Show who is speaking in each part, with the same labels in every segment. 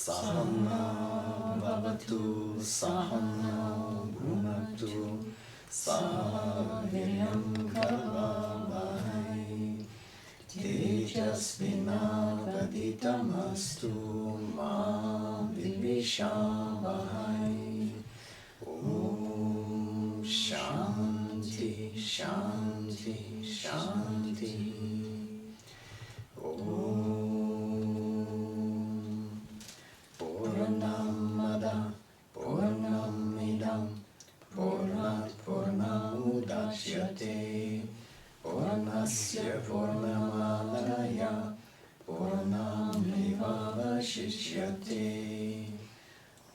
Speaker 1: Sahana bhavatu sahana bhunaktu sahaviryam karavahai tejasvinavaditamastu ma vivishavahai. Om Shanti Shanti Shanti. Purnamada Purnamidam Purnat Purnamudachyate Purnasya Purnamadaya Purnamevavashishyate.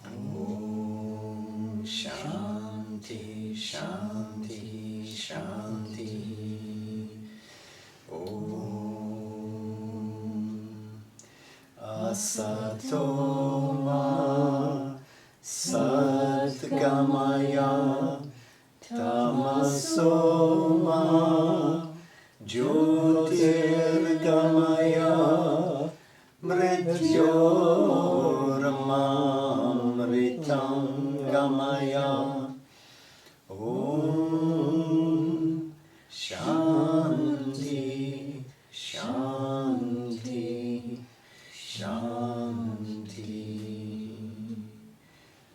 Speaker 1: Om Shanti Shanti Shanti. Asatoma Satgamaya Tamasoma Jyotirgamaya Mrityormamritam Gamaya. Om Shanti Shanti Shanti.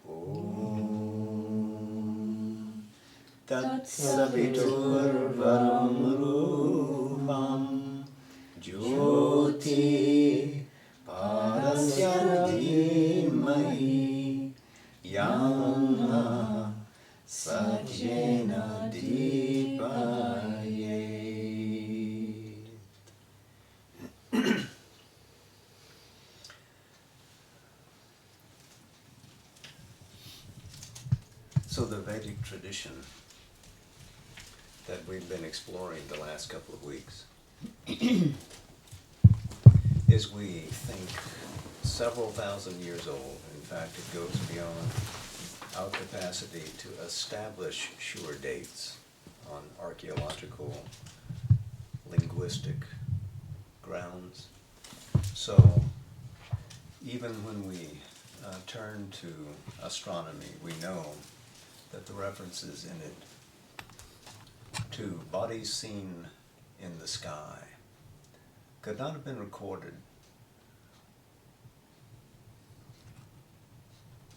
Speaker 1: Om Tat Saviturvaram Rupam Jyoti Parasya Dhimahi Yana Satyena Dipaye. So the Vedic tradition that we've been exploring the last couple of weeks is, we think, several thousand years old. In fact, it goes beyond our capacity to establish sure dates on archaeological, linguistic grounds. So even when we turn to astronomy, we know that the references in it to bodies seen in the sky could not have been recorded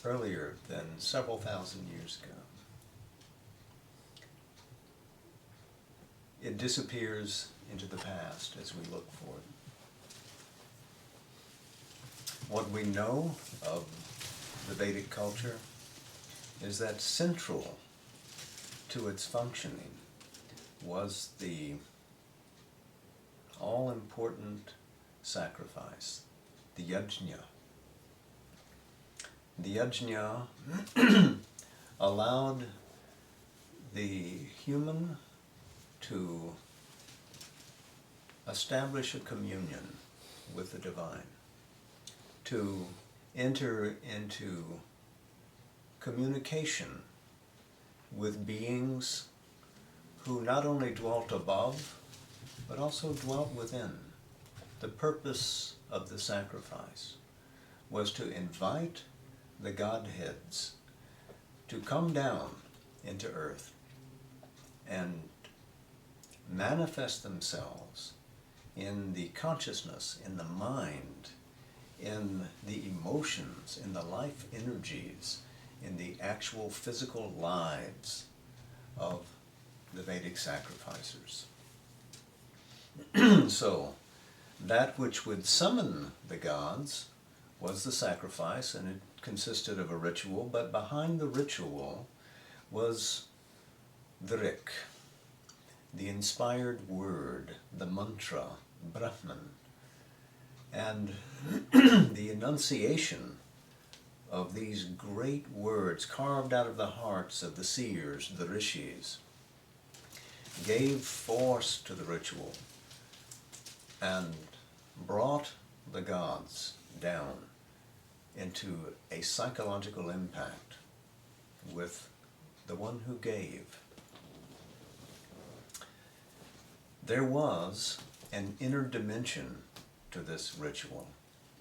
Speaker 1: earlier than several thousand years ago. It disappears into the past as we look for it. What we know of the Vedic culture is that central to its functioning was the all-important sacrifice, the yajna. The yajna allowed the human to establish a communion with the divine, to enter into communication with beings who not only dwelt above, but also dwelt within. The purpose of the sacrifice was to invite the Godheads to come down into earth and manifest themselves in the consciousness, in the mind, in the emotions, in the life energies, in the actual physical lives of the Vedic sacrificers. So, that which would summon the gods was the sacrifice, and it consisted of a ritual, but behind the ritual was the rik, the inspired word, the mantra, Brahman, and the enunciation of these great words carved out of the hearts of the seers, the rishis, gave force to the ritual and brought the gods down into a psychological impact with the one who gave. There was an inner dimension to this ritual.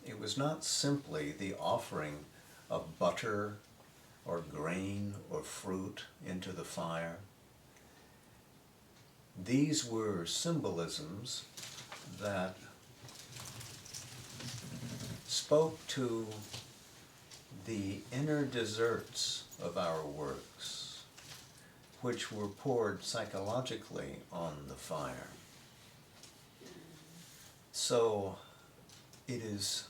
Speaker 1: It was not simply the offering of butter or grain or fruit into the fire. These were symbolisms that spoke to the inner desserts of our works, which were poured psychologically on the fire. So it is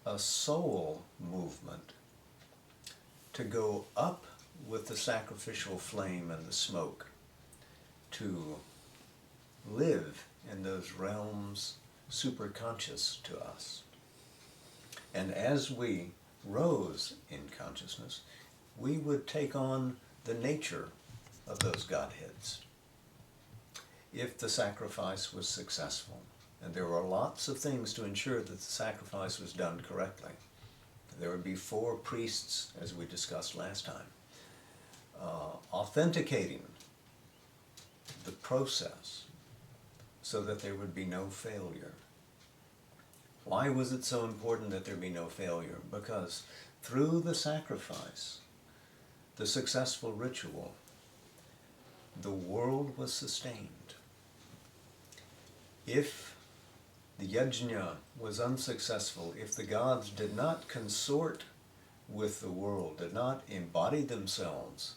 Speaker 1: a soul movement to go up with the sacrificial flame and the smoke, to live in those realms superconscious to us. And as we rose in consciousness, we would take on the nature of those Godheads if the sacrifice was successful. And there were lots of things to ensure that the sacrifice was done correctly. There would be 4 priests, as we discussed last time, authenticating the process so that there would be no failure. Why was it so important that there be no failure? Because through the sacrifice, the successful ritual, the world was sustained. If the yajna was unsuccessful, if the gods did not consort with the world, did not embody themselves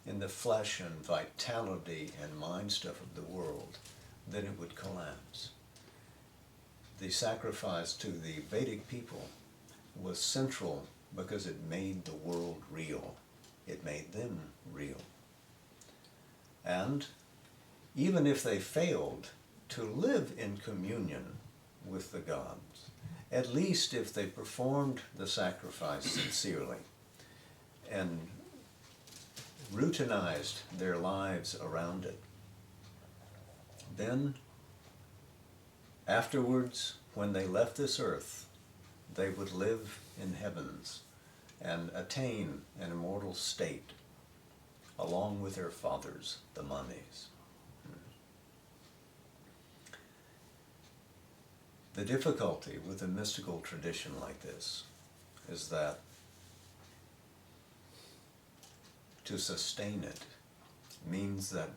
Speaker 1: in the flesh and vitality and mind stuff of the world, then it would collapse. The sacrifice to the Vedic people was central because it made the world real. It made them real. And even if they failed to live in communion with the gods, at least if they performed the sacrifice sincerely and routinized their lives around it. Then, afterwards, when they left this earth, they would live in heavens and attain an immortal state along with their fathers, the manis. The difficulty with a mystical tradition like this is that to sustain it means that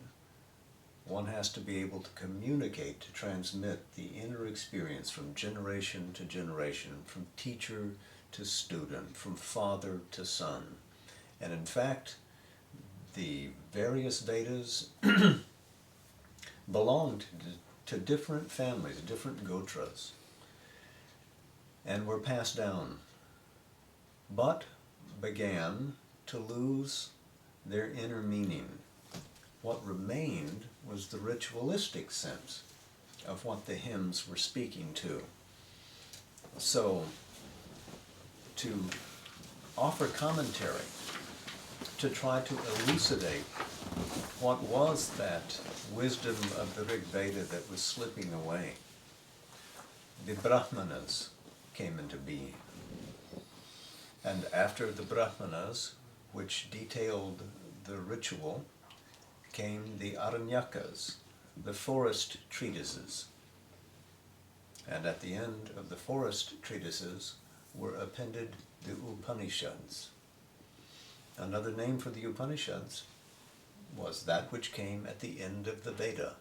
Speaker 1: one has to be able to communicate, to transmit the inner experience from generation to generation, from teacher to student, from father to son. And in fact, the various Vedas belonged to different families, different gotras, and were passed down, but began to lose their inner meaning. What remained was the ritualistic sense of what the hymns were speaking to. So, to offer commentary, to try to elucidate what was that wisdom of the Rig Veda that was slipping away, the Brahmanas came into being. And after the Brahmanas, which detailed the ritual, came the Aranyakas, the forest treatises. And at the end of the forest treatises were appended the Upanishads. Another name for the Upanishads was that which came at the end of the Veda,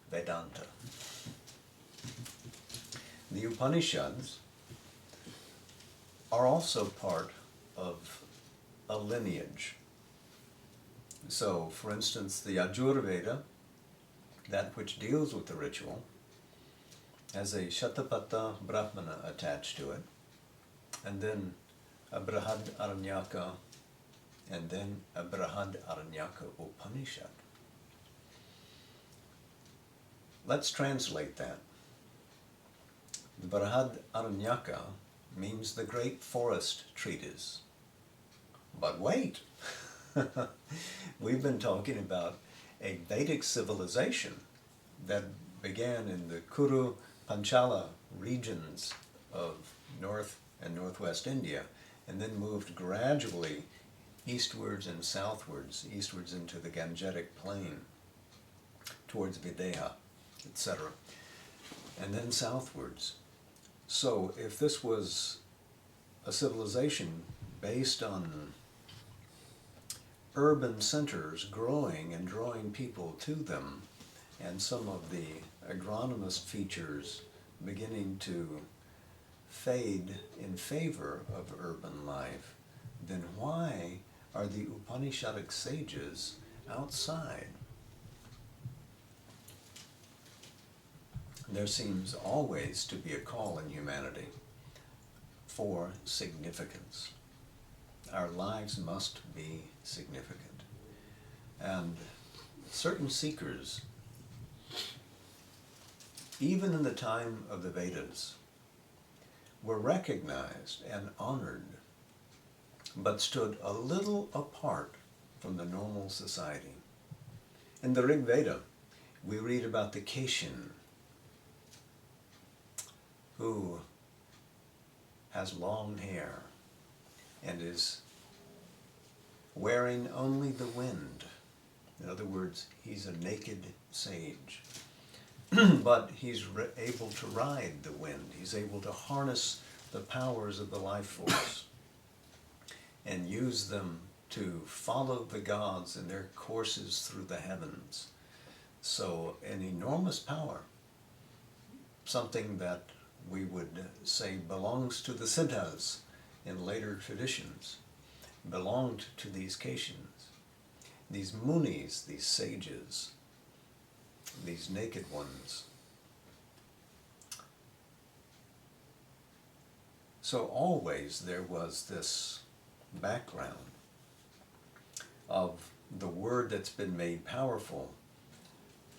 Speaker 1: Vedanta. The Upanishads are also part of a lineage. So, for instance, the Yajurveda, that which deals with the ritual, has a Shatapatha Brahmana attached to it, and then a Brihadaranyaka, and then a Brihadaranyaka Upanishad. Let's translate that. The Brihadaranyaka means the great forest treatise. But wait! We've been talking about a Vedic civilization that began in the Kuru Panchala regions of North and Northwest India, and then moved gradually eastwards and southwards, eastwards into the Gangetic plain, towards Videha, etc., and then southwards. So if this was a civilization based on urban centers growing and drawing people to them, and some of the agronomist features beginning to fade in favor of urban life, then why are the Upanishadic sages outside? There seems always to be a call in humanity for significance. Our lives must be significant. And certain seekers, even in the time of the Vedas, were recognized and honored, but stood a little apart from the normal society. In the Rig Veda, we read about the Keshin, who has long hair and is wearing only the wind. In other words, he's a naked sage. But he's able to ride the wind. He's able to harness the powers of the life force and use them to follow the gods in their courses through the heavens. So an enormous power, something that we would say belongs to the Siddhas in later traditions, belonged to these Keshins, these munis, these sages, these naked ones. So always there was this background of the word that's been made powerful,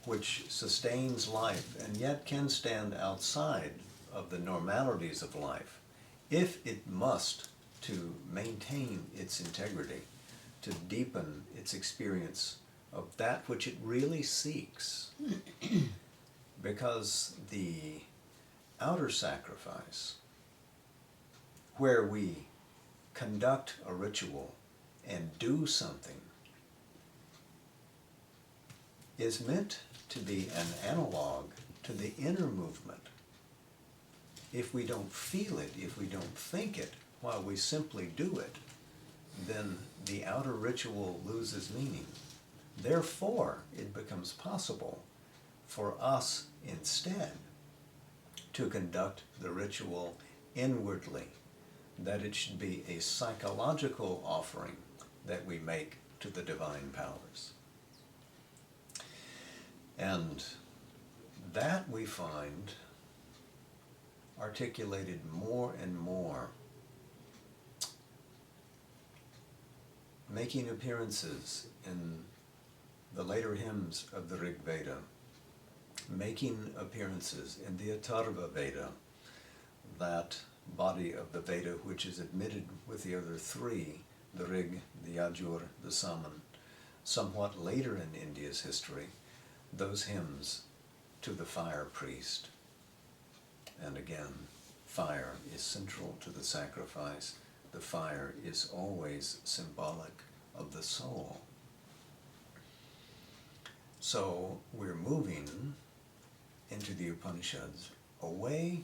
Speaker 1: which sustains life and yet can stand outside of the normalities of life if it must to maintain its integrity. to deepen its experience of that which it really seeks. Because the outer sacrifice, where we conduct a ritual and do something, is meant to be an analog to the inner movement. If we don't feel it, if we don't think it, while we simply do it, then the outer ritual loses meaning. Therefore, it becomes possible for us instead to conduct the ritual inwardly, that it should be a psychological offering that we make to the divine powers. And that we find articulated more and more, making appearances in the later hymns of the Rig Veda, making appearances in the Atharva Veda, that body of the Veda which is admitted with the other three, the Rig, the Yajur, the Saman, somewhat later in India's history, those hymns to the fire priest. And again, fire is central to the sacrifice. The fire is always symbolic of the soul. So we're moving into the Upanishads away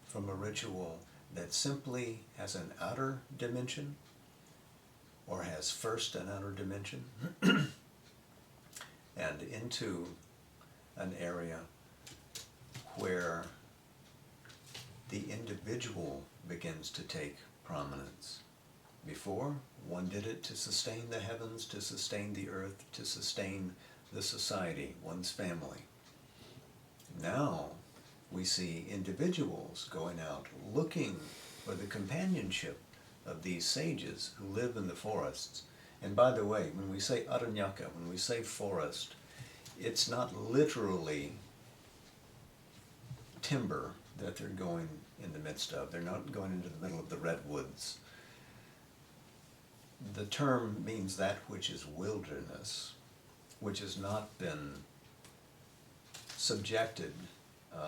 Speaker 1: from a ritual that simply has an outer dimension, or has first an outer dimension, and into an area where the individual begins to take prominence. Before, one did it to sustain the heavens, to sustain the earth, to sustain the society, one's family. Now we see individuals going out looking for the companionship of these sages who live in the forests. And by the way, when we say Aranyaka, when we say forest, it's not literally timber that they're going in the midst of. They're not going into the middle of the redwoods. The term means that which is wilderness, which has not been subjected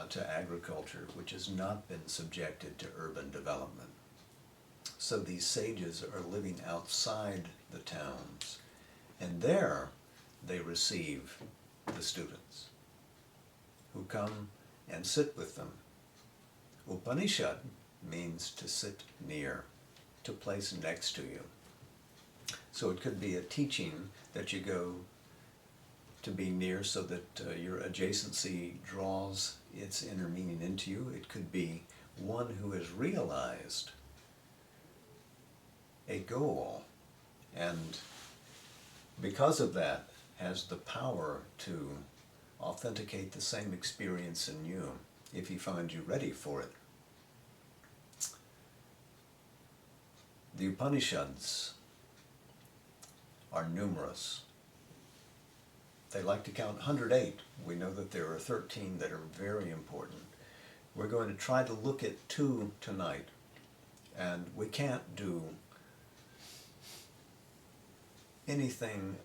Speaker 1: to agriculture, which has not been subjected to urban development. So these sages are living outside the towns, and there they receive the students who come and sit with them. Upanishad means to sit near, to place next to you. So it could be a teaching that you go to be near so that your adjacency draws its inner meaning into you. It could be one who has realized a goal, and because of that has the power to authenticate the same experience in you if he finds you ready for it. The Upanishads are numerous. They like to count 108. We know that there are 13 that are very important. We're going to try to look at 2 tonight, and we can't do anything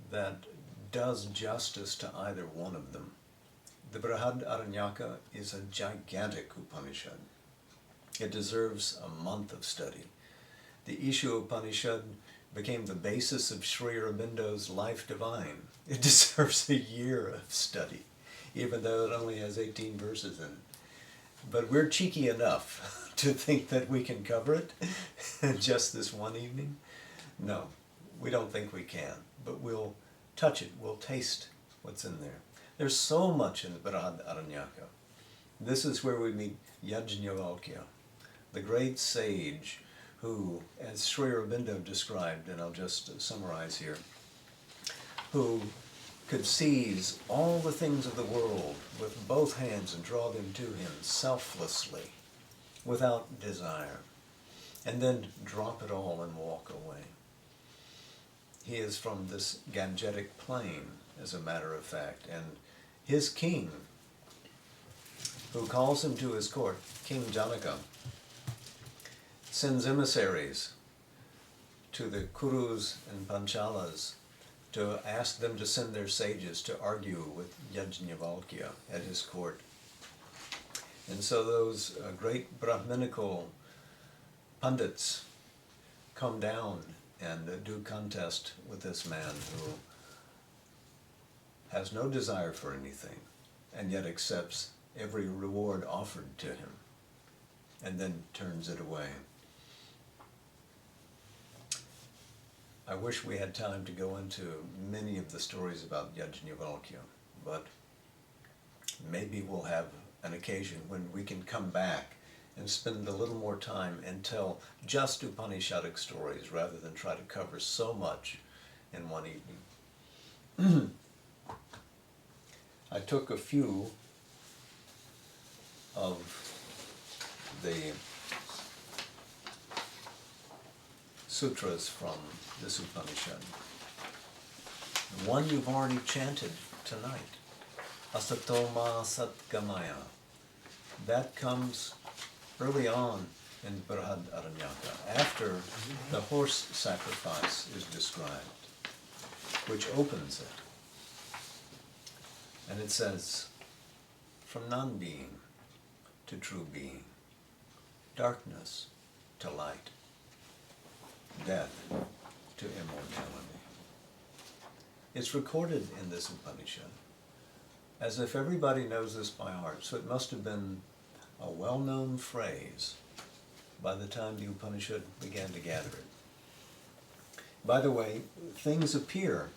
Speaker 1: that does justice to either one of them. The Brihadaranyaka is a gigantic Upanishad. It deserves a month of study. The Isha Upanishad became the basis of Sri Aurobindo's Life Divine. It deserves a year of study, even though it only has 18 verses in it. But we're cheeky enough to think that we can cover it in just this one evening. No, we don't think we can, but we'll touch it, we'll taste what's in there. There's so much in the Brihadaranyaka. This is where we meet Yajnavalkya, the great sage who, as Sri Aurobindo described, and I'll just summarize here, who could seize all the things of the world with both hands and draw them to him selflessly, without desire, and then drop it all and walk away. He is from this Gangetic plain, as a matter of fact, and his king, who calls him to his court, King Janaka, sends emissaries to the Kurus and Panchalas to ask them to send their sages to argue with Yajnavalkya at his court. And so those great Brahminical pundits come down and do contest with this man who has no desire for anything and yet accepts every reward offered to him and then turns it away. I wish we had time to go into many of the stories about Yajnavalkya, but maybe we'll have an occasion when we can come back and spend a little more time and tell just Upanishadic stories rather than try to cover so much in one evening. I took a few of the sutras from this Upanishad. The one you've already chanted tonight, Asatoma Satgamaya. That comes early on in Brihadaranyaka, after the horse sacrifice is described, which opens it. And it says, from non-being to true being, darkness to light, death to immortality. It's recorded in this Upanishad as if everybody knows this by heart, so it must have been a well-known phrase by the time the Upanishad began to gather it. By the way, things appear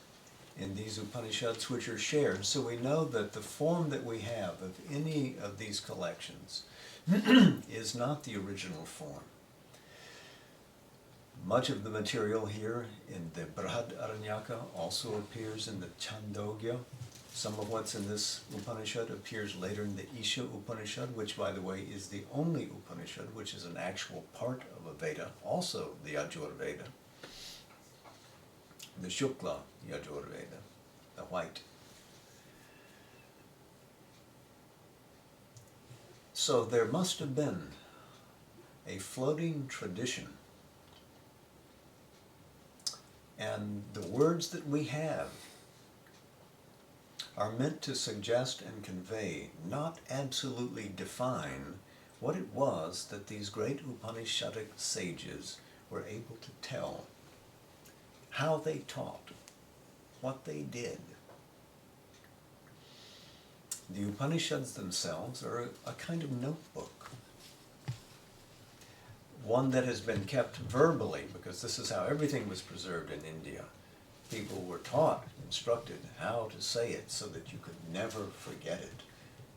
Speaker 1: in these Upanishads which are shared, so we know that the form that we have of any of these collections is not the original form. Much of the material here in the Brihadaranyaka also appears in the Chandogya. Some of what's in this Upanishad appears later in the Isha Upanishad, which, by the way, is the only Upanishad which is an actual part of a Veda, also the Yajurveda, the Shukla Yajurveda, the white. So there must have been a floating tradition, and the words that we have are meant to suggest and convey, not absolutely define, what it was that these great Upanishadic sages were able to tell, how they taught, what they did. The Upanishads themselves are a kind of notebook, one that has been kept verbally, because this is how everything was preserved in India. People were taught, instructed how to say it so that you could never forget it.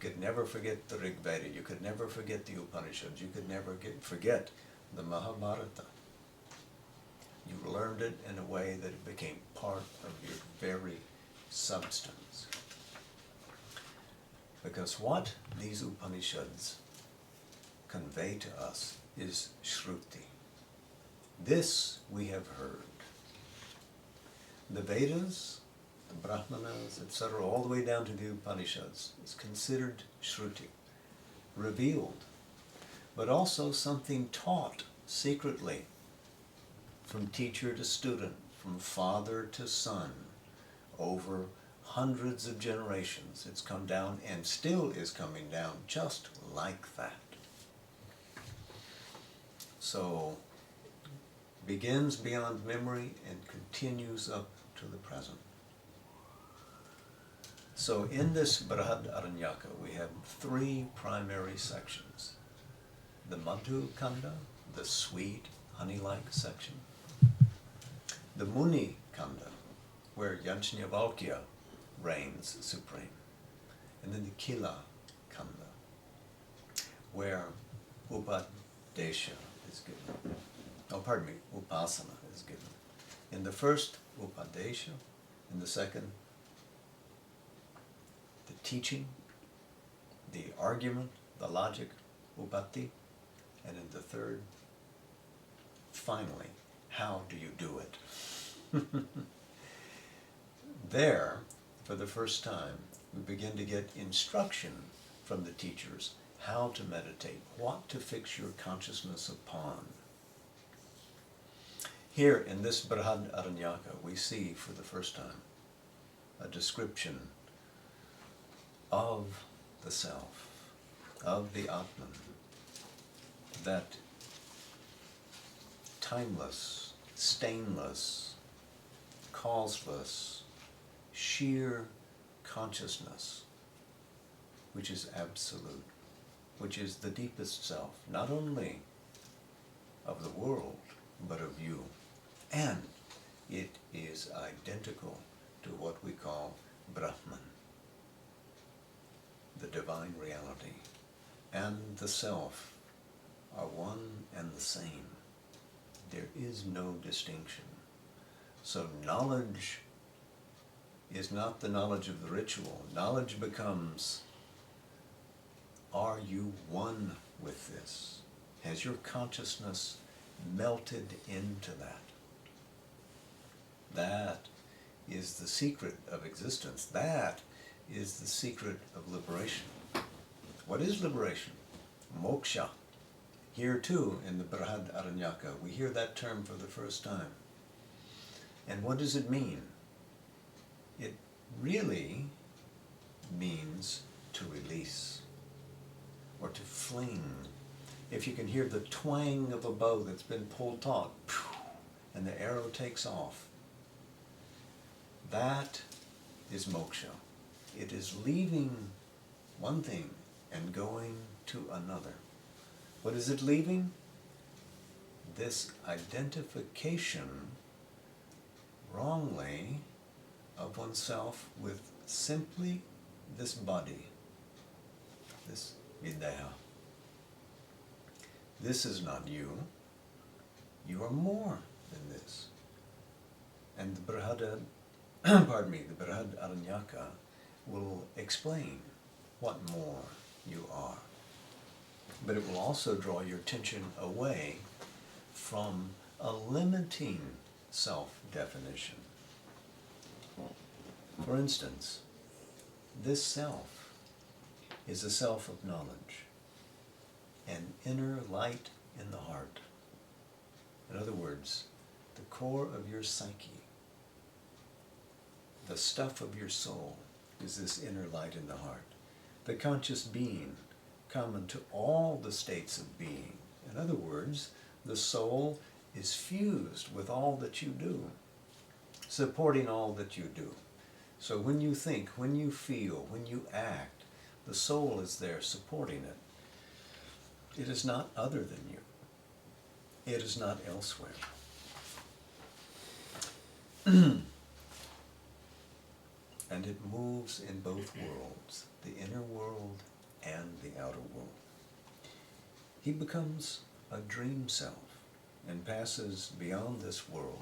Speaker 1: You could never forget the Rig Veda, you could never forget the Upanishads, you could never forget the Mahabharata. You learned it in a way that it became part of your very substance. Because what these Upanishads convey to us is Shruti. This we have heard. The Vedas, the Brahmanas, etc., all the way down to the Upanishads, is considered Shruti, revealed, but also something taught secretly from teacher to student, from father to son, over hundreds of generations. It's come down and still is coming down just like that. So, begins beyond memory and continues up to the present. So in this Brihadaranyaka we have three primary sections. The Madhu Kanda, the sweet, honey-like section. The Muni Kanda, where Yajnavalkya reigns supreme. And then the Kila Kanda, where Upadesha is given. Oh, pardon me, Upasana is given. In the first, Upadesha. In the second, the teaching, the argument, the logic, Upatti. And in the third, finally, how do you do it? There, for the first time, we begin to get instruction from the teachers how to meditate, what to fix your consciousness upon. Here in this Brihadaranyaka, we see for the first time a description of the self, of the Atman, that timeless, stainless, causeless, sheer consciousness, which is absolute, which is the deepest self, not only of the world, but of you. And it is identical to what we call Brahman, the divine reality, and the self are one and the same. There is no distinction. So knowledge is not the knowledge of the ritual. Knowledge becomes, are you one with this? Has your consciousness melted into that? That is the secret of existence. That is the secret of liberation. What is liberation? Moksha. Here too, in the Brihadaranyaka, we hear that term for the first time. And what does it mean? It really means to release, or to fling. If you can hear the twang of a bow that's been pulled taut, and the arrow takes off, that is moksha. It is leaving one thing and going to another. What is it leaving? This identification, wrongly, of oneself with simply this body, this videha. This is not you. You are more than this. And the the Brihadaranyaka will explain what more you are. But it will also draw your attention away from a limiting self-definition. For instance, this self is a self of knowledge, an inner light in the heart. In other words, the core of your psyche, the stuff of your soul, is this inner light in the heart. The conscious being, common to all the states of being. In other words, the soul is fused with all that you do, supporting all that you do. So when you think, when you feel, when you act, the soul is there supporting it. It is not other than you. It is not elsewhere. And it moves in both worlds, the inner world and the outer world. He becomes a dream self and passes beyond this world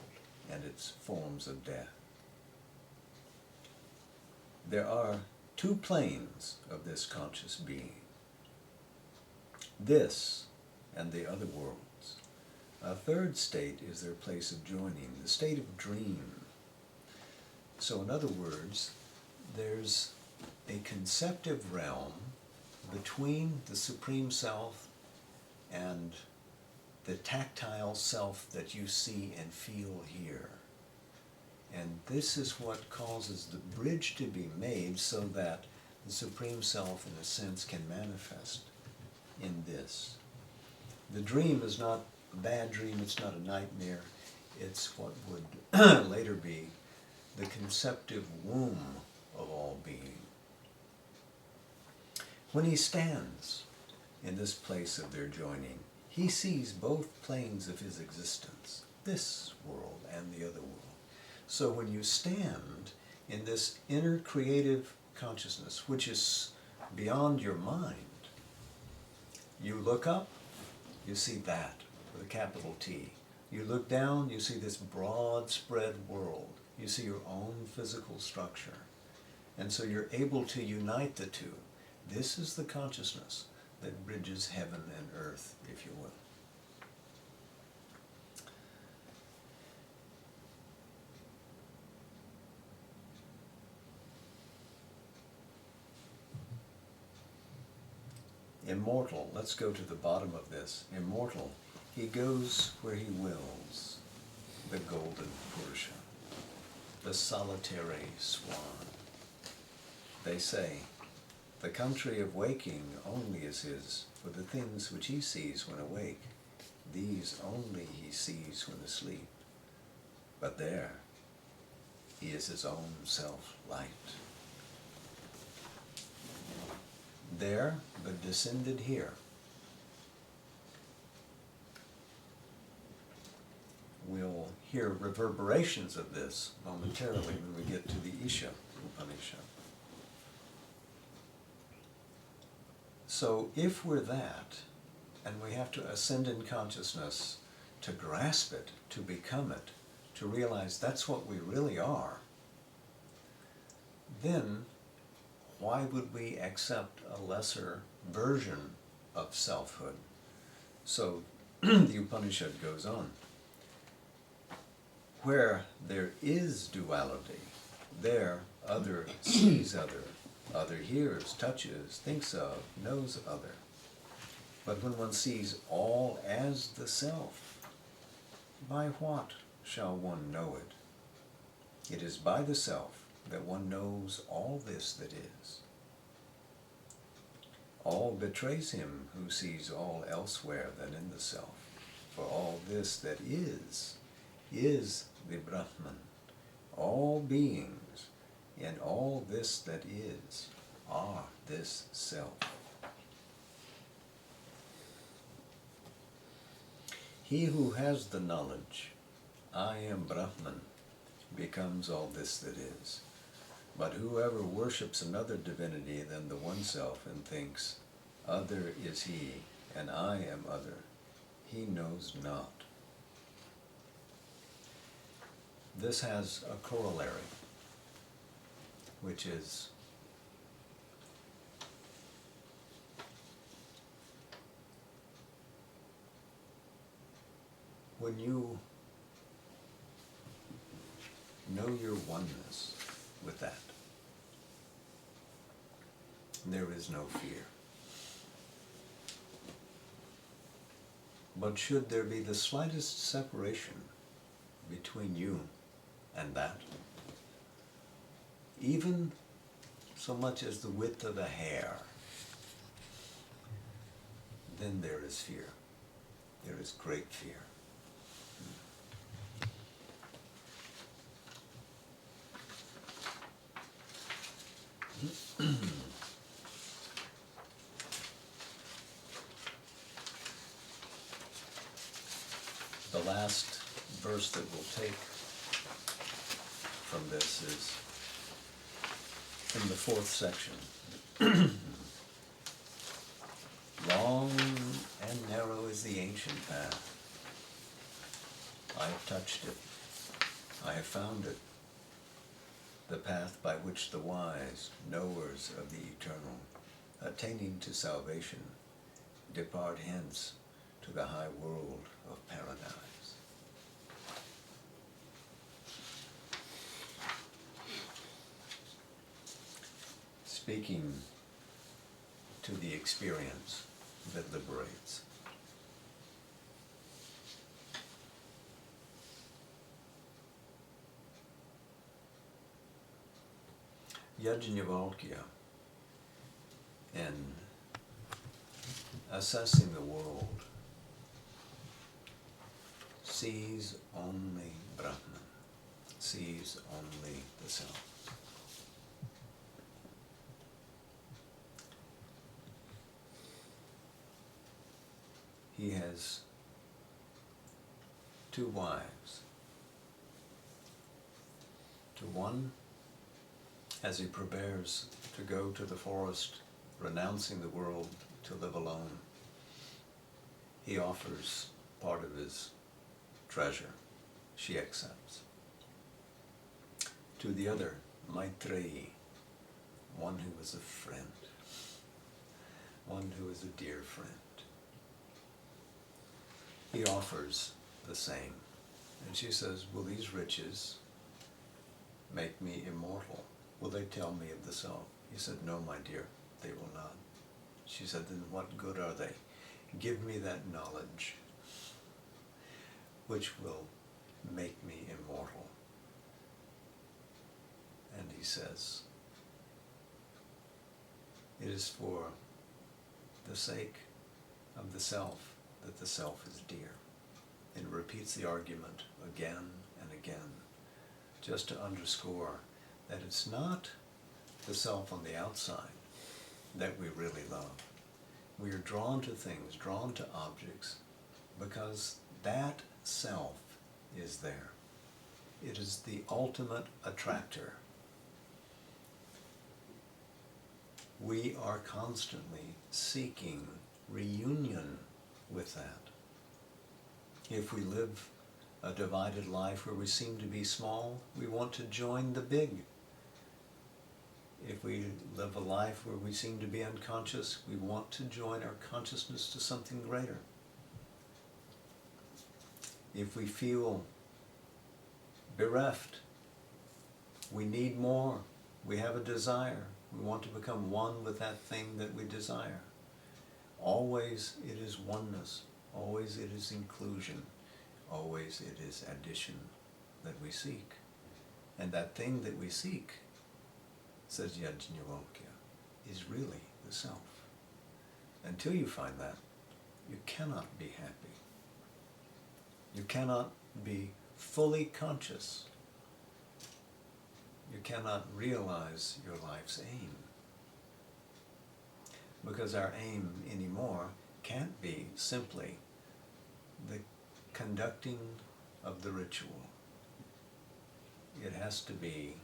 Speaker 1: and its forms of death. There are two planes of this conscious being, this and the other worlds. A third state is their place of joining, the state of dream. So in other words, there's a conceptive realm between the Supreme Self and the tactile self that you see and feel here. And this is what causes the bridge to be made so that the Supreme Self, in a sense, can manifest in this. The dream is not a bad dream, it's not a nightmare, it's what would later be the conceptive womb of all being. When he stands in this place of their joining, he sees both planes of his existence, this world and the other world. So when you stand in this inner creative consciousness, which is beyond your mind, you look up, you see that with a capital T. You look down, you see this broad spread world. You see your own physical structure. And so you're able to unite the two. This is the consciousness that bridges heaven and earth, if you will. Immortal, let's go to the bottom of this. Immortal, he goes where he wills. the golden Purusha, the solitary swan. They say, the country of waking only is his, for the things which he sees when awake, these only he sees when asleep. But there, he is his own self-light. There, but descended here. We'll hear reverberations of this momentarily when we get to the Isha Upanishad. So if we're that, and we have to ascend in consciousness to grasp it, to become it, to realize that's what we really are, then why would we accept a lesser version of selfhood? So the Upanishad goes on. Where there is duality, there other sees other hears, touches, thinks of, knows other. But when one sees all as the self, by what shall one know it? It is by the self that one knows all this that is. All betrays him who sees all elsewhere than in the self. For all this that is the Brahman. All beings and all this that is are this self. He who has the knowledge, I am Brahman, becomes all this that is. But whoever worships another divinity than the one self and thinks, other is he, and I am other, he knows not. This has a corollary, which is when you know your oneness with that, there is no fear. But should there be the slightest separation between you and that, even so much as the width of a hair, then there is fear. There is great fear. The last verse that we'll take from this is in the 4th section. Long and narrow is the ancient path. I have touched it. I have found it. The path by which the wise, knowers of the eternal, attaining to salvation, depart hence to the high world of paradise. Speaking to the experience that liberates. Yajnavalkya, in assessing the world, sees only Brahman, sees only the self. He has 2 wives. To one, as he prepares to go to the forest, renouncing the world to live alone, he offers part of his treasure. She accepts. To the other, Maitreyi, one who is a friend, one who is a dear friend. He offers the same. And she says, will these riches make me immortal? Will they tell me of the self? He said, no, my dear, they will not. She said, then what good are they? Give me that knowledge which will make me immortal. And he says, it is for the sake of the self that the self is dear. And repeats the argument again and again, just to underscore that it's not the self on the outside that we really love. We are drawn to things, drawn to objects, because that self is there. It is the ultimate attractor. We are constantly seeking reunion with that. If we live a divided life where we seem to be small, we want to join the big. If we live a life where we seem to be unconscious, we want to join our consciousness to something greater. If we feel bereft, we need more. We have a desire. We want to become one with that thing that we desire. Always it is oneness. Always it is inclusion. Always it is addition that we seek. And that thing that we seek, says Yajnavalkya, is really the self. Until you find that, you cannot be happy. You cannot be fully conscious. You cannot realize your life's aim. Because our aim anymore can't be simply the conducting of the ritual. It has to be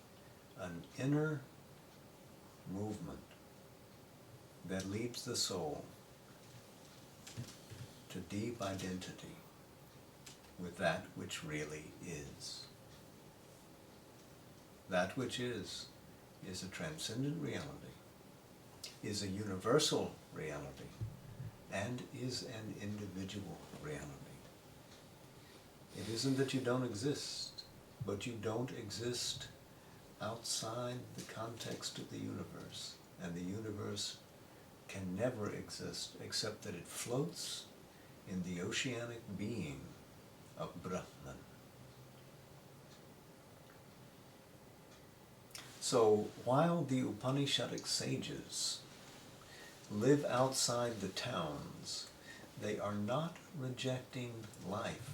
Speaker 1: an inner movement that leads the soul to deep identity with that which really is. That which is a transcendent reality, is a universal reality, and is an individual reality. It isn't that you don't exist, but you don't exist outside the context of the universe, and the universe can never exist except that it floats in the oceanic being of Brahman. So while the Upanishadic sages live outside the towns, they are not rejecting life,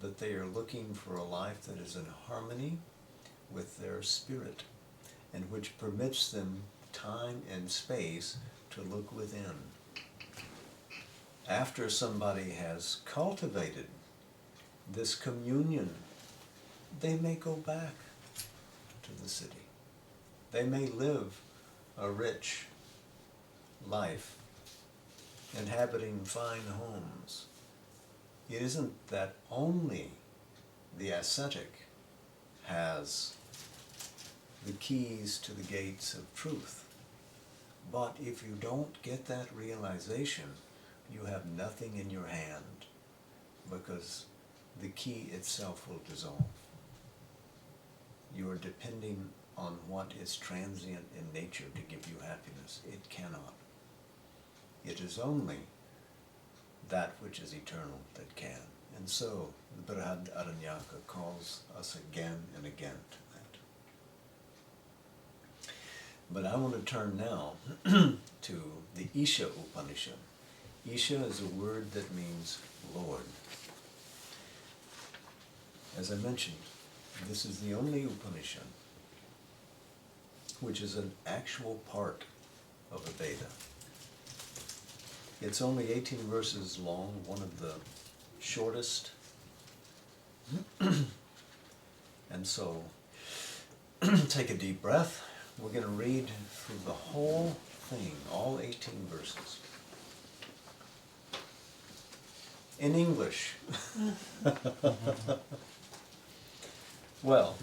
Speaker 1: but they are looking for a life that is in harmony with their spirit, and which permits them time and space to look within. After somebody has cultivated this communion, they may go back to the city. They may live a rich life, inhabiting fine homes. It isn't that only the ascetic has the keys to the gates of truth, but if you don't get that realization, you have nothing in your hand, because the key itself will dissolve. You are depending on what is transient in nature to give you happiness. It cannot. It is only that which is eternal that can. And so the Brihadaranyaka calls us again and again to that. But I want to turn now to the Isha Upanishad. Isha is a word that means Lord. As I mentioned, this is the only Upanishad which is an actual part of a Veda. It's only 18 verses long, one of the shortest. And so, take a deep breath. We're going to read through the whole thing, all 18 verses. In English. Well,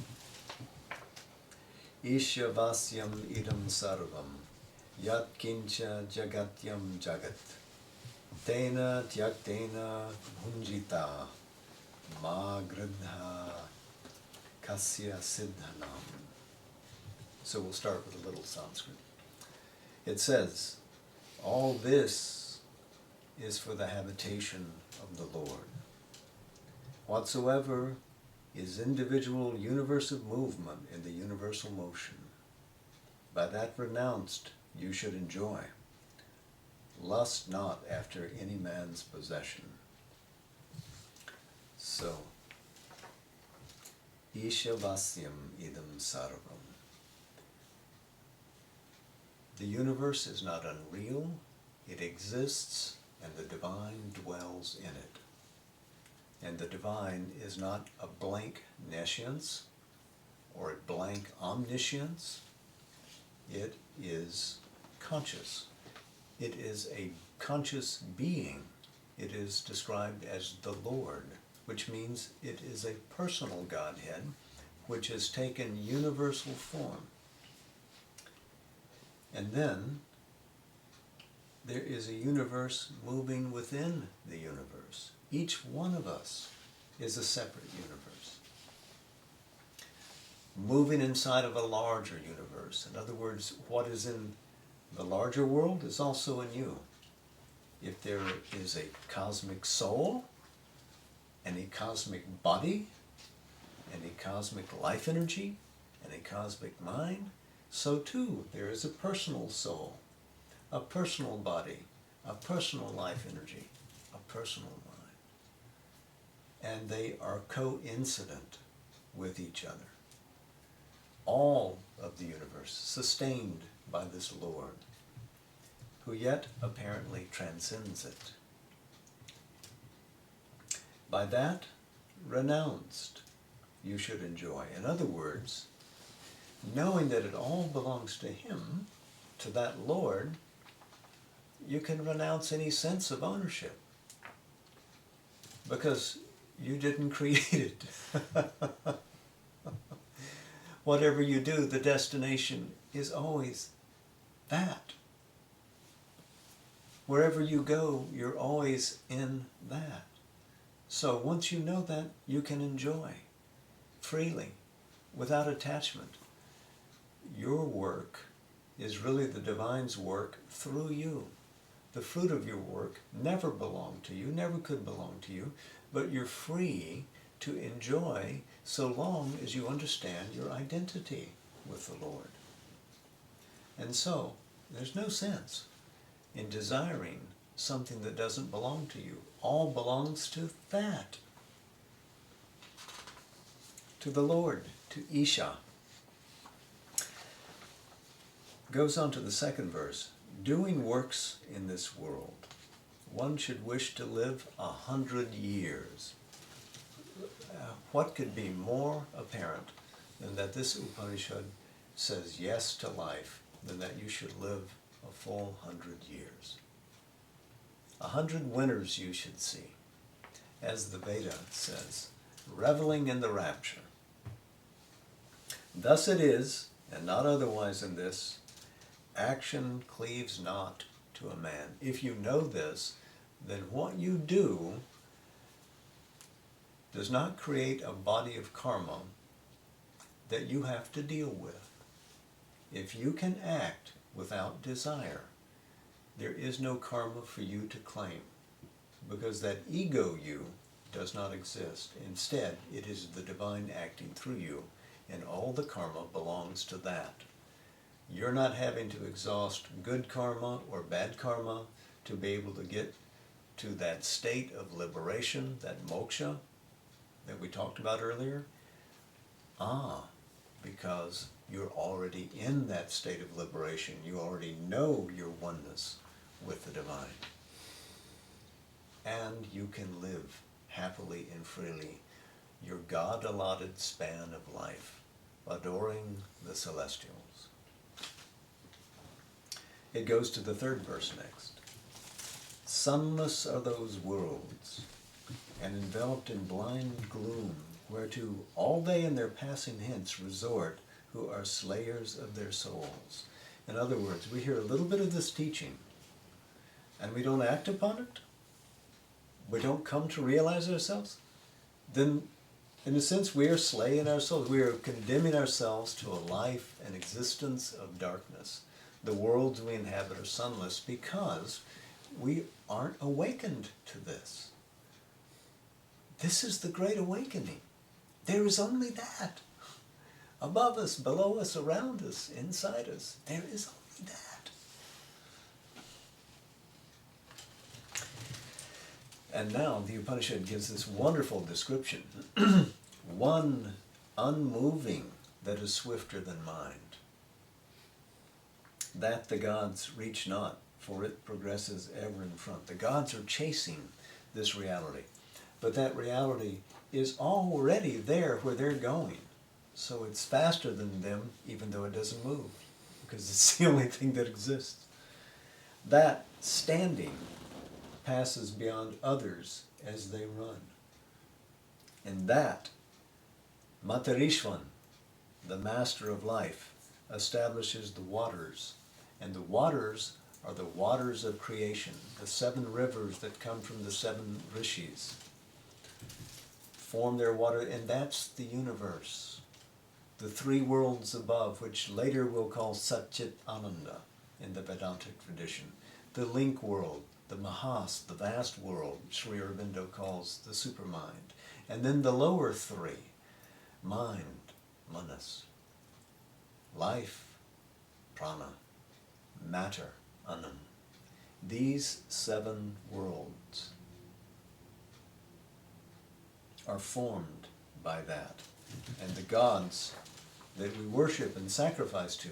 Speaker 1: Ishavasyam idam sarvam yat kincha jagatyam jagat tena tyaktena bhunjita ma gridha kasya siddhanam. So we'll start with a little Sanskrit. It says, all this is for the habitation of the Lord. whatsoever is individual universal movement in the universal motion, by that renounced you should enjoy. Lust not after any man's possession. So, Isha vasyam idam sarvam. The universe is not unreal, it exists, and the divine dwells in it. And the divine is not a blank nescience or a blank omniscience. It is conscious. It is a conscious being. It is described as the Lord, which means it is a personal Godhead which has taken universal form. And then there is a universe moving within the universe. Each one of us is a separate universe, moving inside of a larger universe. In other words, what is in the larger world is also in you. If there is a cosmic soul, and a cosmic body, and a cosmic life energy, and a cosmic mind, so too there is a personal soul, a personal body, a personal life energy, a personal mind. And they are coincident with each other. All of the universe sustained by this Lord, who yet apparently transcends it. By that, renounced, you should enjoy. In other words, knowing that it all belongs to Him, to that Lord, you can renounce any sense of ownership, because you didn't create it. Whatever you do, the destination is always that. Wherever you go, you're always in that. So once you know that, you can enjoy freely, without attachment. Your work is really the divine's work through you. The fruit of your work never belonged to you, never could belong to you, but you're free to enjoy so long as you understand your identity with the Lord. And so, there's no sense in desiring something that doesn't belong to you. All belongs to that. To the Lord, to Isha. Goes on to the second verse. Doing works in this world, one should wish to live 100 years. What could be more apparent than that this Upanishad says yes to life, than that you should live a full 100 years? 100 winters you should see, as the Veda says, reveling in the rapture. Thus it is, and not otherwise in this, action cleaves not to a man. If you know this, then what you do does not create a body of karma that you have to deal with. If you can act without desire, there is no karma for you to claim, because that ego you does not exist. Instead, it is the divine acting through you, and all the karma belongs to that. You're not having to exhaust good karma or bad karma to be able to get to that state of liberation, that moksha that we talked about earlier. Because you're already in that state of liberation. You already know your oneness with the divine. And you can live happily and freely your God-allotted span of life, adoring the celestials. It goes to the third verse next. Sunless are those worlds, and enveloped in blind gloom, whereto all they in their passing hence resort, who are slayers of their souls. In other words, we hear a little bit of this teaching, and we don't act upon it, we don't come to realize ourselves, then in a sense we are slaying our souls. We are condemning ourselves to a life and existence of darkness. The worlds we inhabit are sunless because we aren't awakened to this. This is the Great Awakening. There is only that. Above us, below us, around us, inside us. There is only that. And now the Upanishad gives this wonderful description. One unmoving that is swifter than mind. That the gods reach not, for it progresses ever in front. The gods are chasing this reality. But that reality is already there where they're going. So it's faster than them, even though it doesn't move, because it's the only thing that exists. That standing passes beyond others as they run. And that, Matarishvan, the master of life, establishes the waters. And the waters are the waters of creation, the 7 rivers that come from the 7 rishis. Form their water, and that's the universe. The 3 worlds above, which later we'll call Satchit Ananda in the Vedantic tradition. The link world, the Mahas, the vast world, Sri Aurobindo calls the supermind. And then the lower 3, mind, manas, life, prana, matter, anam. These 7 worlds are formed by that. And the gods that we worship and sacrifice to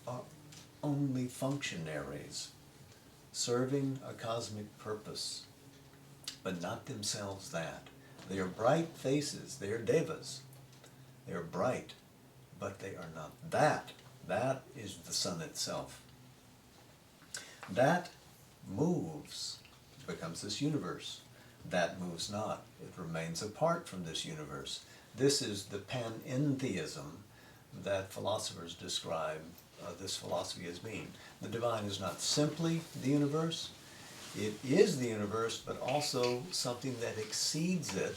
Speaker 1: are only functionaries, serving a cosmic purpose, but not themselves that. They are bright faces, they are devas. They are bright, but they are not that. That is the sun itself. That moves, becomes this universe. That moves not, it remains apart from this universe. This is the panentheism that philosophers describe this philosophy as being. The divine is not simply the universe, it is the universe, but also something that exceeds it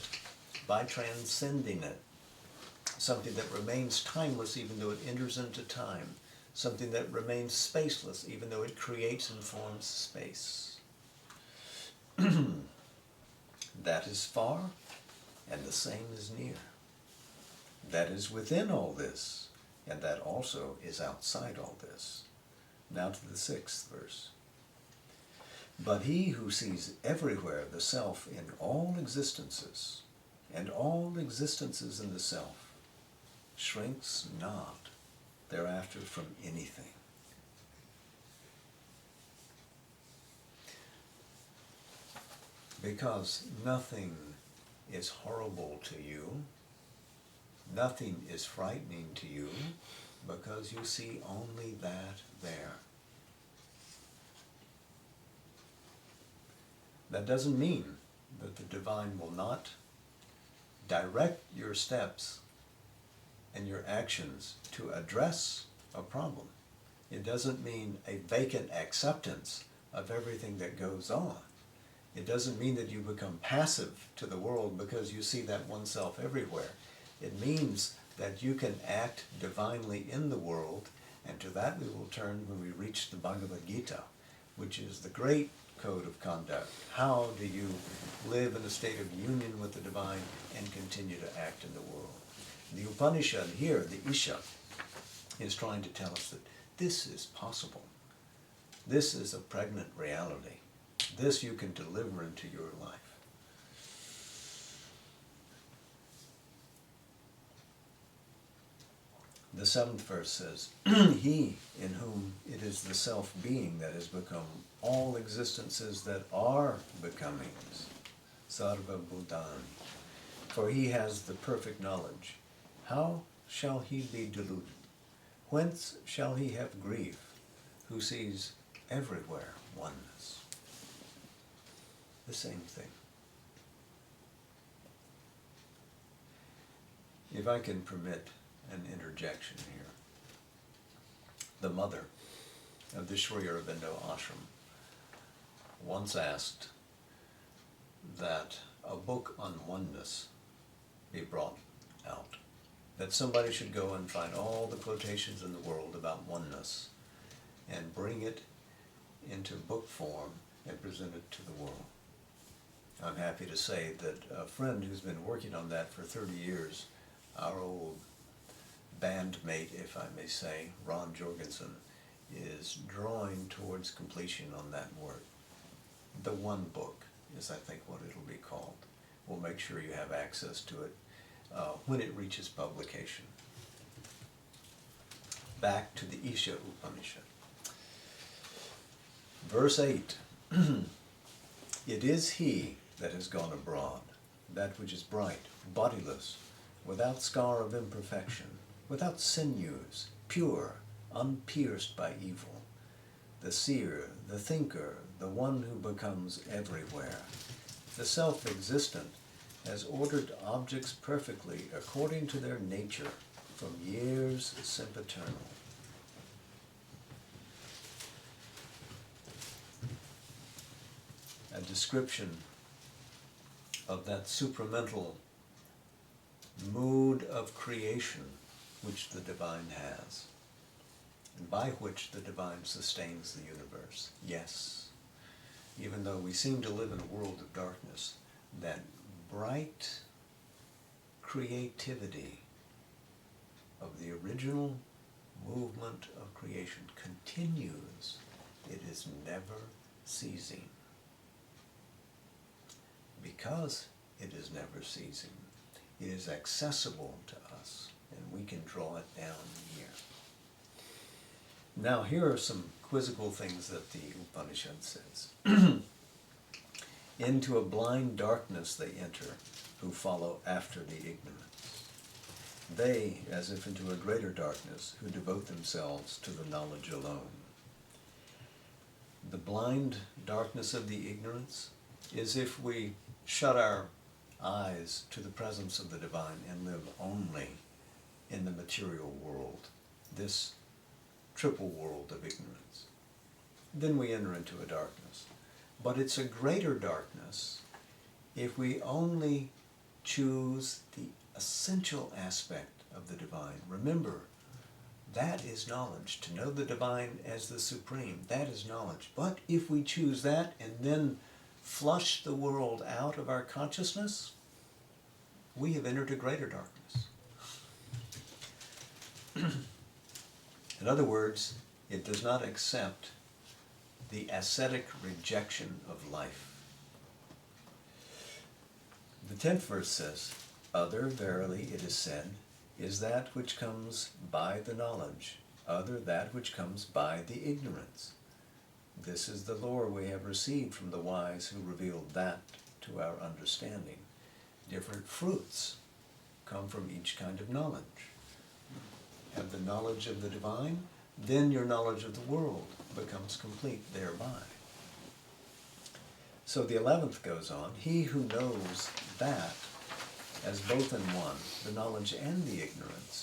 Speaker 1: by transcending it. Something that remains timeless even though it enters into time. Something that remains spaceless even though it creates and forms space. That is far, and the same is near. That is within all this, and that also is outside all this. Now to the 6th verse. But he who sees everywhere the self in all existences, and all existences in the self, shrinks not thereafter from anything. Because nothing is horrible to you, nothing is frightening to you, because you see only that there. That doesn't mean that the divine will not direct your steps and your actions to address a problem. It doesn't mean a vacant acceptance of everything that goes on. It doesn't mean that you become passive to the world because you see that oneself everywhere. It means that you can act divinely in the world, and to that we will turn when we reach the Bhagavad Gita, which is the great code of conduct. How do you live in a state of union with the divine and continue to act in the world? The Upanishad here, the Isha, is trying to tell us that this is possible. This is a pregnant reality. This you can deliver into your life. The 7th verse says, he in whom it is the self-being that has become all existences that are becomings, sarva bhutani, for he has the perfect knowledge. How shall he be deluded? Whence shall he have grief, who sees everywhere oneness? The same thing. If I can permit an interjection here. The mother of the Sri Aurobindo ashram once asked that a book on oneness be brought out. That somebody should go and find all the quotations in the world about oneness and bring it into book form and present it to the world. I'm happy to say that a friend who's been working on that for 30 years, our old bandmate, if I may say, Ron Jorgensen, is drawing towards completion on that work. The One Book is, I think, what it'll be called. We'll make sure you have access to it when it reaches publication. Back to the Isha Upanishad. Verse 8. It is he that has gone abroad, that which is bright, bodiless, without scar of imperfection, without sinews, pure, unpierced by evil, the seer, the thinker, the one who becomes everywhere. The self-existent has ordered objects perfectly according to their nature from years sempiternal. A description of that supramental mood of creation which the divine has, and by which the divine sustains the universe. Yes, even though we seem to live in a world of darkness, that bright creativity of the original movement of creation continues. It is never ceasing. Because it is never ceasing, it is accessible to us, and we can draw it down here. Now, here are some quizzical things that the Upanishad says. Into a blind darkness they enter, who follow after the ignorance. They, as if into a greater darkness, who devote themselves to the knowledge alone. The blind darkness of the ignorance is if we shut our eyes to the presence of the divine and live only in the material world, this triple world of ignorance. Then we enter into a darkness. But it's a greater darkness if we only choose the essential aspect of the divine. Remember, that is knowledge. To know the divine as the supreme, that is knowledge. But if we choose that and then flush the world out of our consciousness, we have entered a greater darkness. In other words, it does not accept the ascetic rejection of life. The 10th verse says, other, verily, it is said, is that which comes by the knowledge, other that which comes by the ignorance. This is the lore we have received from the wise who revealed that to our understanding. Different fruits come from each kind of knowledge. Have the knowledge of the divine, then your knowledge of the world becomes complete thereby. So the 11th goes on, he who knows that as both in one, the knowledge and the ignorance,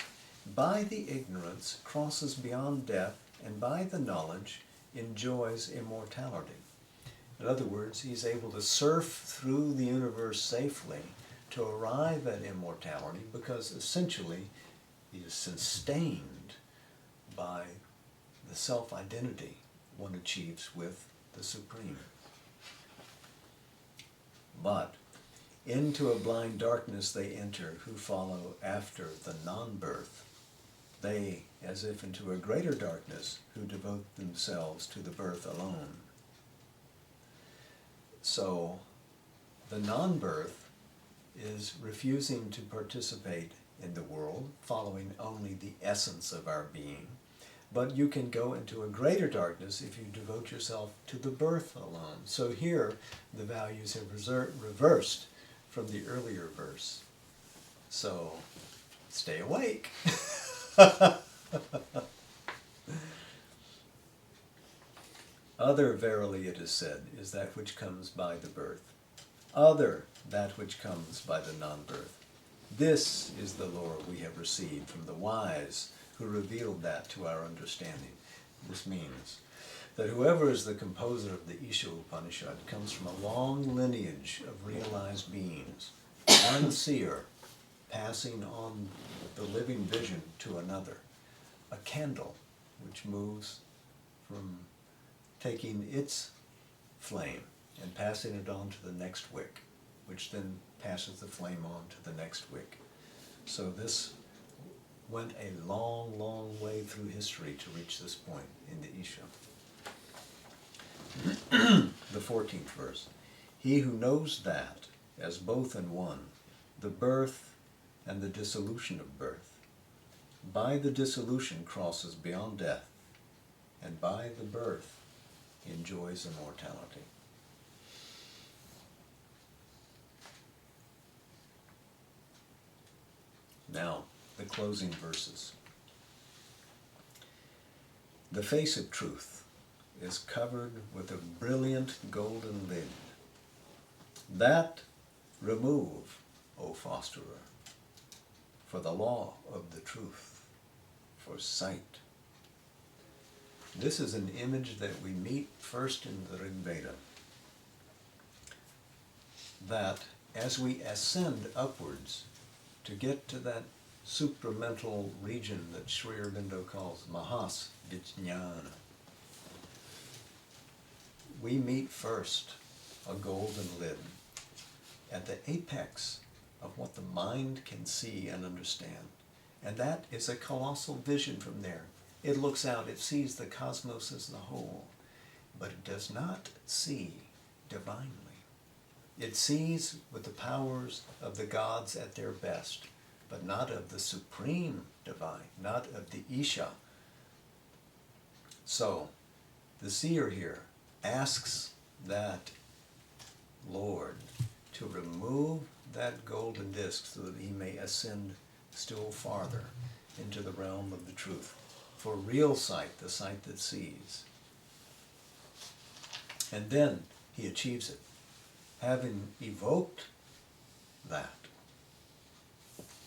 Speaker 1: by the ignorance crosses beyond death, and by the knowledge enjoys immortality. In other words, he's able to surf through the universe safely to arrive at immortality because essentially he is sustained by the self-identity one achieves with the Supreme. But into a blind darkness they enter who follow after the non-birth. They, as if into a greater darkness, who devote themselves to the birth alone. So, the non-birth is refusing to participate in the world, following only the essence of our being. But you can go into a greater darkness if you devote yourself to the birth alone. So here, the values have reversed from the earlier verse. So, stay awake. Other, verily it is said, is that which comes by the birth. Other, that which comes by the non-birth. This is the lore we have received from the wise who revealed that to our understanding. This means that whoever is the composer of the Isha Upanishad comes from a long lineage of realized beings, one seer passing on the living vision to another, a candle which moves from taking its flame and passing it on to the next wick, which then passes the flame on to the next wick. So this went a long, long way through history to reach this point in the Isha. The 14th verse. He who knows that, as both in one, the birth and the dissolution of birth, by the dissolution crosses beyond death, and by the birth enjoys immortality. Now, the closing verses. The face of truth is covered with a brilliant golden lid. That remove, O fosterer, for the law of the truth, for sight. This is an image that we meet first in the Rig Veda. That as we ascend upwards to get to that supramental region that Sri Aurobindo calls Mahas Vijnana, we meet first a golden lid at the apex of what the mind can see and understand. And that is a colossal vision from there. It looks out, it sees the cosmos as the whole, but it does not see divinely. It sees with the powers of the gods at their best, but not of the supreme divine, not of the Isha. So, the seer here asks that Lord to remove that golden disc so that he may ascend still farther into the realm of the truth, for real sight, the sight that sees. And then he achieves it. Having evoked that,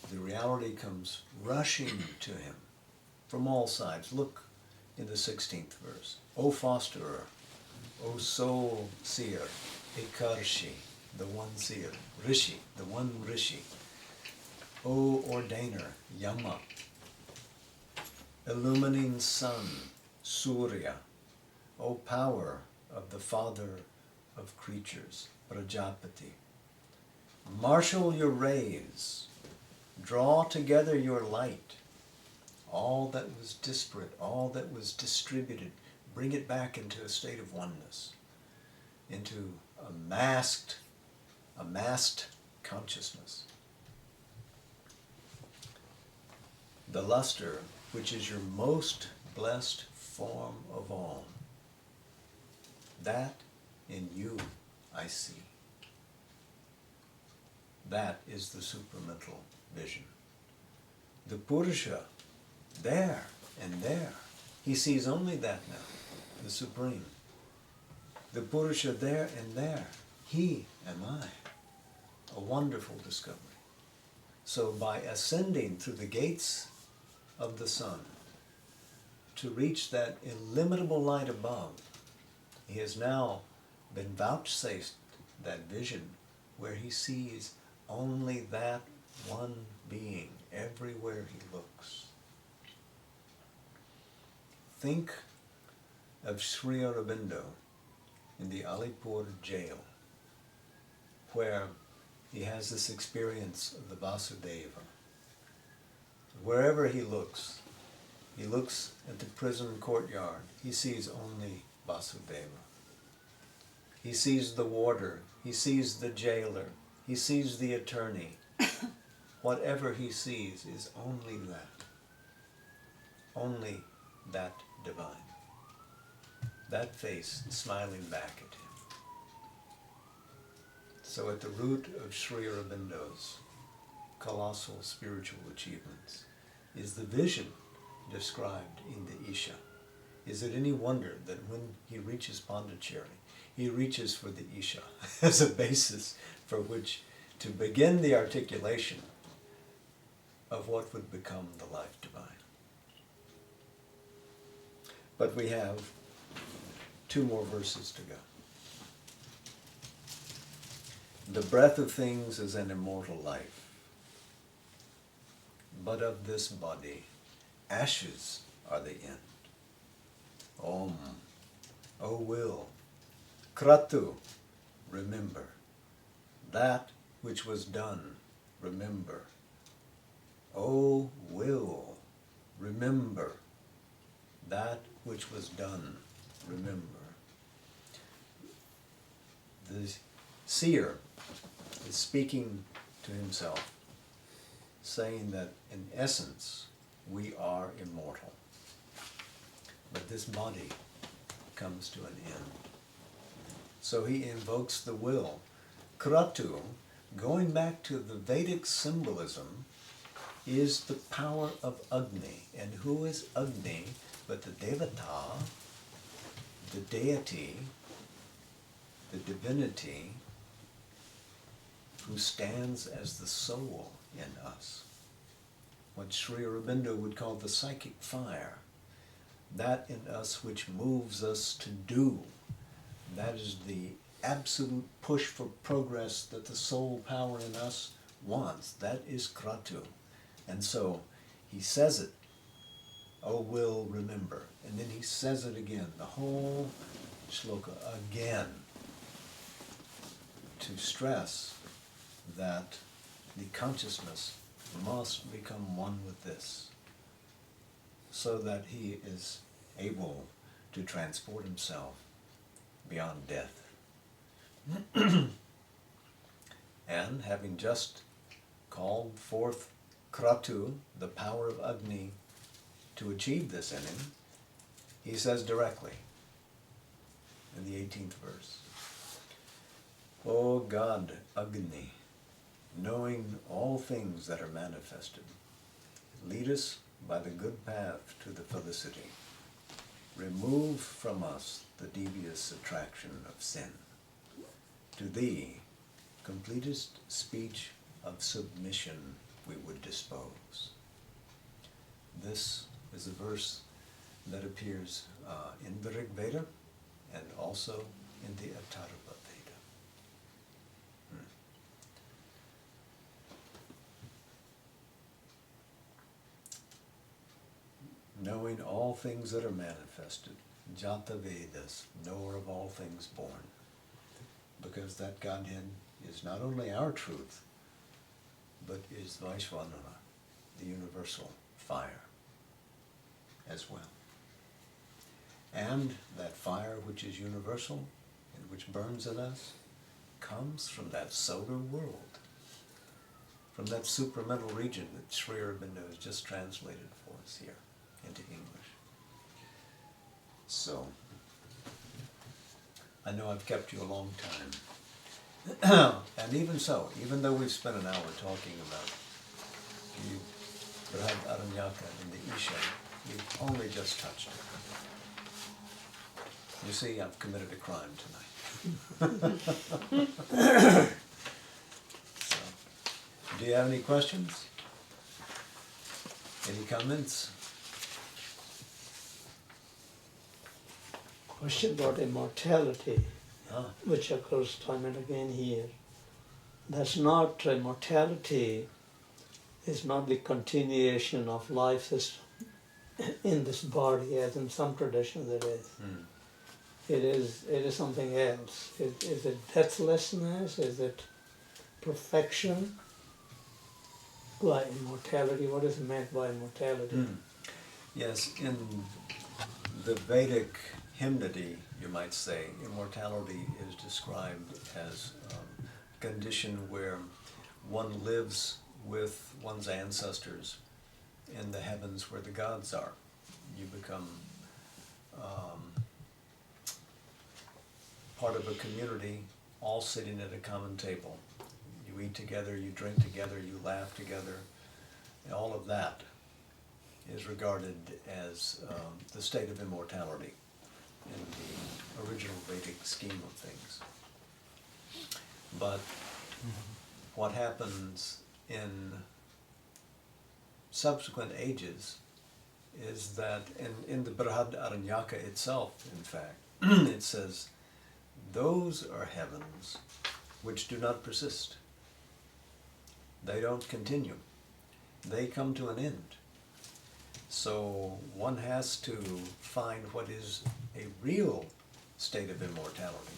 Speaker 1: the reality comes rushing to him from all sides. Look in the 16th verse. O fosterer, O soul seer, Ekarshi, the one seer, Rishi, the one Rishi, O ordainer, Yama, illumining sun, Surya, O power of the father of creatures, Prajapati, marshal your rays, draw together your light, all that was disparate, all that was distributed, bring it back into a state of oneness, into a masked consciousness. The luster, which is your most blessed form of all, that in you I see. That is the supramental vision. The Purusha, there and there, he sees only that now, the Supreme. The Purusha there and there, he am I. A wonderful discovery. So by ascending through the gates of the sun to reach that illimitable light above, he has now been vouchsafed that vision where he sees only that one being everywhere he looks. Think of Sri Aurobindo in the Alipur jail, where he has this experience of the Vasudeva. Wherever he looks at the prison courtyard, he sees only Vasudeva. He sees the warder, he sees the jailer, he sees the attorney. Whatever he sees is only that divine. That face smiling back at him. So at the root of Sri Aurobindo's colossal spiritual achievements is the vision described in the Isha. Is it any wonder that when he reaches Pondicherry, he reaches for the Isha as a basis for which to begin the articulation of what would become the life divine. But we have 2 more verses to go. The breath of things is an immortal life, but of this body, ashes are the end. Om, O will, Kratu, remember. That which was done, remember. O will, remember. That which was done, remember. The seer is speaking to himself, saying that in essence we are immortal. But this body comes to an end. So he invokes the will. Kratu, going back to the Vedic symbolism, is the power of Agni. And who is Agni but the Devata, the deity, the divinity, who stands as the soul in us? What Sri Aurobindo would call the psychic fire. That in us which moves us to do. That is the absolute push for progress that the soul power in us wants. That is Kratu. And so he says it, O will, remember. And then he says it again, the whole shloka again, to stress that the consciousness must become one with this, so that he is able to transport himself beyond death. And having just called forth Kratu, the power of Agni, to achieve this in him, he says directly in the 18th verse, O God, Agni, knowing all things that are manifested, lead us by the good path to the felicity. Remove from us the devious attraction of sin. To thee, completest speech of submission we would dispose. This is a verse that appears in the Rig Veda and also in the Atharva Veda. Knowing all things that are manifested, Jata Vedas, knower of all things born. Because that Godhead is not only our truth, but is Vaishvanara, the universal fire, as well. And that fire which is universal and which burns in us comes from that solar world, from that supramental region that Sri Aurobindo has just translated for us here into English. So, I know I've kept you a long time. And even so, even though we've spent an hour talking about the Brihadaranyaka and the Isha, we've only just touched it. You see, I've committed a crime tonight. So, do you have any questions? Any comments?
Speaker 2: Question about immortality, which occurs time and again here. That's not, immortality is not the continuation of life system in this body, as in some traditions it is. It is something else. Is it deathlessness? Is it perfection? By immortality, what is meant by immortality?
Speaker 1: Yes, in the Vedic hymnody, you might say, immortality is described as a condition where one lives with one's ancestors in the heavens where the gods are. You become part of a community, all sitting at a common table. You eat together, you drink together, you laugh together. All of that is regarded as the state of immortality in the original Vedic scheme of things. But what happens in subsequent ages is that in the Brihadaranyaka itself, in fact, it says, those are heavens which do not persist. They don't continue. They come to an end. So one has to find what is a real state of immortality.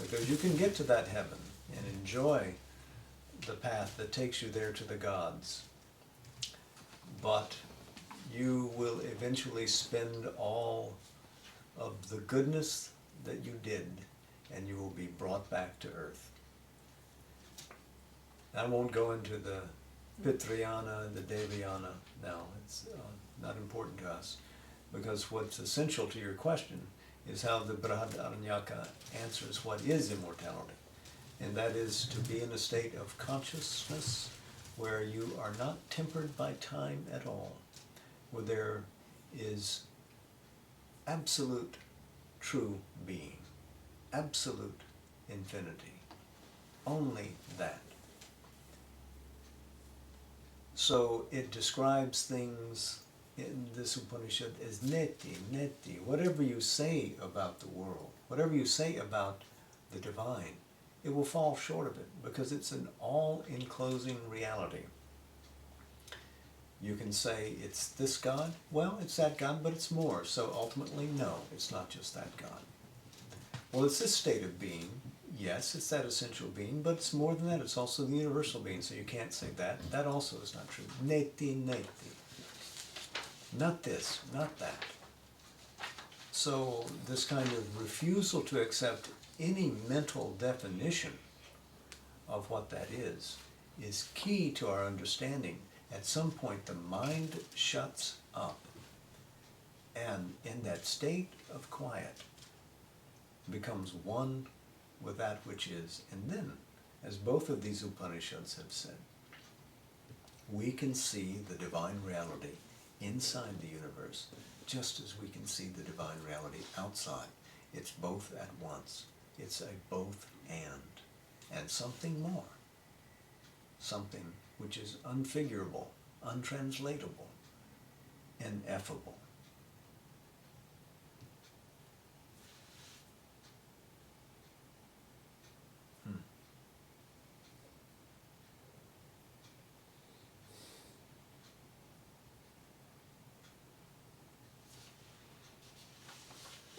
Speaker 1: Because you can get to that heaven and enjoy the path that takes you there to the gods, but you will eventually spend all of the goodness that you did, and you will be brought back to earth. I won't go into the Pitrayana and the Devayana now. It's not important to us, because what's essential to your question is how the Brihadaranyaka answers what is immortality. And that is to be in a state of consciousness where you are not tempered by time at all, where there is absolute true being, absolute infinity, only that. So it describes things in this Upanishad as neti, neti. Whatever you say about the world, whatever you say about the divine, it will fall short of it, because it's an all-enclosing reality. You can say it's this God, well, it's that God, but it's more. So ultimately, no, it's not just that God. Well, it's this state of being. Yes, it's that essential being, but it's more than that. It's also the universal being, so you can't say that. That also is not true. Neti, neti. Not this, not that. So this kind of refusal to accept any mental definition of what that is key to our understanding. At some point, the mind shuts up, and in that state of quiet becomes one with that which is. And then, as both of these Upanishads have said, we can see the divine reality inside the universe just as we can see the divine reality outside. It's both at once. It's a both and something more. Something which is unfigurable, untranslatable, ineffable.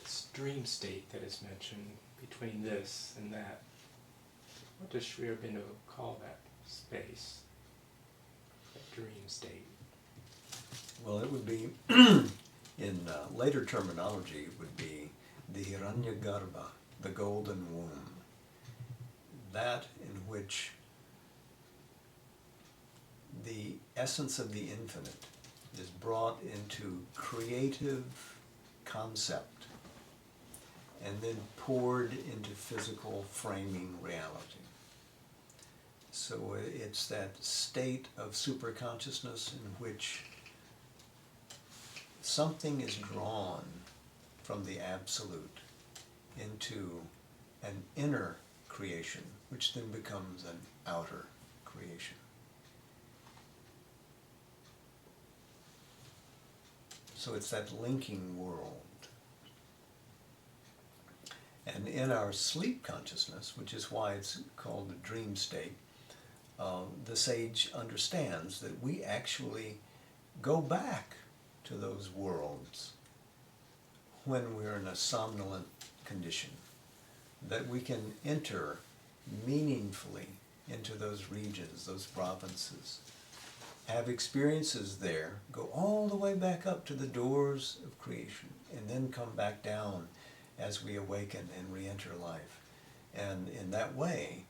Speaker 3: This dream state that is mentioned between this and that, what does Sri Aurobindo call that space? That dream state?
Speaker 1: Well, it would be, in later terminology, it would be the Hiranyagarbha, the golden womb. That in which the essence of the infinite is brought into creative concept and then poured into physical framing reality. So it's that state of superconsciousness in which something is drawn from the absolute into an inner creation, which then becomes an outer creation. So it's that linking world. And in our sleep consciousness, which is why it's called the dream state, the sage understands that we actually go back to those worlds when we're in a somnolent condition, that we can enter meaningfully into those regions, those provinces, have experiences there, go all the way back up to the doors of creation, and then come back down as we awaken and re-enter life. And in that way,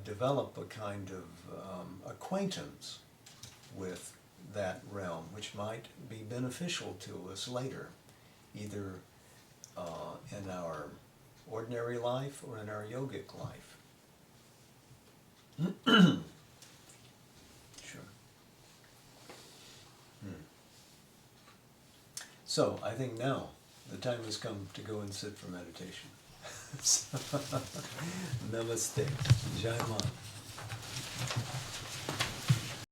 Speaker 1: develop a kind of acquaintance with that realm, which might be beneficial to us later, either in our ordinary life or in our yogic life. Sure. So I think now the time has come to go and sit for meditation. Namaste. Jai Man.